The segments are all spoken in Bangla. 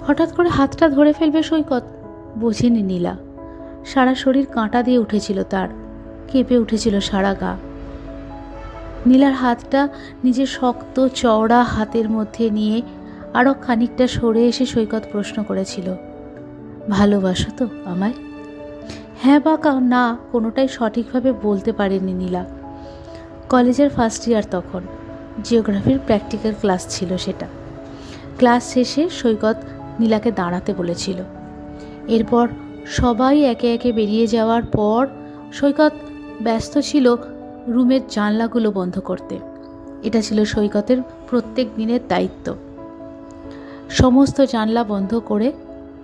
হঠাৎ করে হাতটা ধরে ফেলবে সৈকত, বোঝেনি নীলা। সারা শরীর কাঁটা দিয়ে উঠেছিল তার, কেঁপে উঠেছিল সারা গা। নীলার হাতটা নিজের শক্ত চওড়া হাতের মধ্যে নিয়ে আরও খানিকটা সরে এসে সৈকত প্রশ্ন করেছিল, ভালোবাসো তো আমায়? হ্যাঁ বা না কোনোটাই সঠিকভাবে বলতে পারেনি নীলা। কলেজের ফার্স্ট ইয়ার তখন, জিওগ্রাফির প্র্যাকটিক্যাল ক্লাস ছিল সেটা। ক্লাস শেষে সৈকত নীলাকে দাঁড়াতে বলেছিল। এরপর সবাই একে একে বেরিয়ে যাওয়ার পর সৈকত ব্যস্ত ছিল রুমের জানলাগুলো বন্ধ করতে। এটা ছিল সৈকতের প্রত্যেক দিনের দায়িত্ব। সমস্ত জানলা বন্ধ করে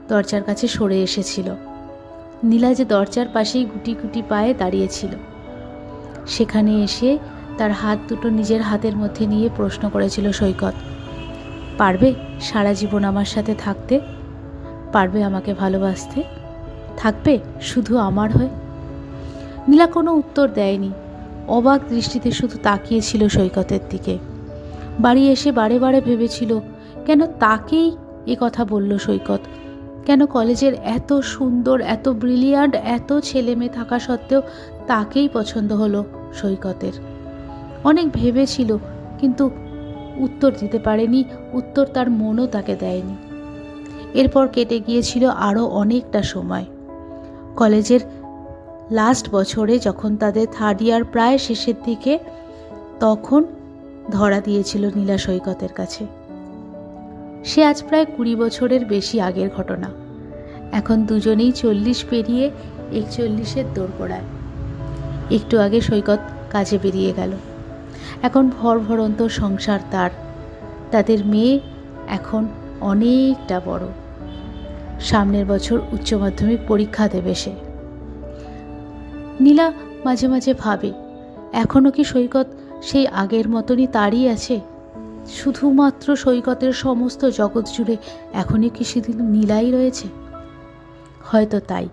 দরজার কাছে সরে এসেছিল। নীলা যে দরজার পাশেই গুটি গুটি পায়ে দাঁড়িয়েছিল, সেখানে এসে তার হাত দুটো নিজের হাতের মধ্যে নিয়ে প্রশ্ন করেছিল সৈকত, পারবে সারা জীবন আমার সাথে থাকতে? পারবে আমাকে ভালোবাসতে? থাকবে শুধু আমার হয়ে? নীলা কোনো উত্তর দেয়নি, অবাক দৃষ্টিতে শুধু তাকিয়েছিল সৈকতের দিকে। বাড়ি এসে বারে বারে ভেবেছিল, কেন তাকেই এ কথা বলল সৈকত? কেন কলেজের এত সুন্দর, এত ব্রিলিয়ান্ট, এত ছেলে মেয়ে থাকা সত্ত্বেও তাকেই পছন্দ হলো সৈকতের? অনেক ভেবেছিল, কিন্তু উত্তর দিতে পারেনি, উত্তর তার মনও তাকে দেয়নি। এরপর কেটে গিয়েছিল আরও অনেকটা সময়। কলেজের লাস্ট বছরে যখন তাদের থার্ড ইয়ার প্রায় শেষের দিকে, তখন ধরা দিয়েছিল নীলা সৈকতের কাছে। সে আজ প্রায় 20 বছরের বেশি আগের ঘটনা। এখন দুজনেই 40 পেরিয়ে 41-এর দোরগোড়ায়। একটু আগে সৈকত কাজে বেরিয়ে গেল। এখন ভরভরন্ত সংসার তার। তাদের মেয়ে এখন অনেকটা বড়। সামনের বছর উচ্চ মাধ্যমিক পরীক্ষা দেবে সে। নীলা মাঝে মাঝে ভাবে, এখনও কি সৈকত সেই আগের মতনই তারই আছে? শুধুমাত্র সৈকতের সমস্ত জগৎ জুড়ে এখনই কি শুধু নীলাই রয়েছে? হয়তো তাই।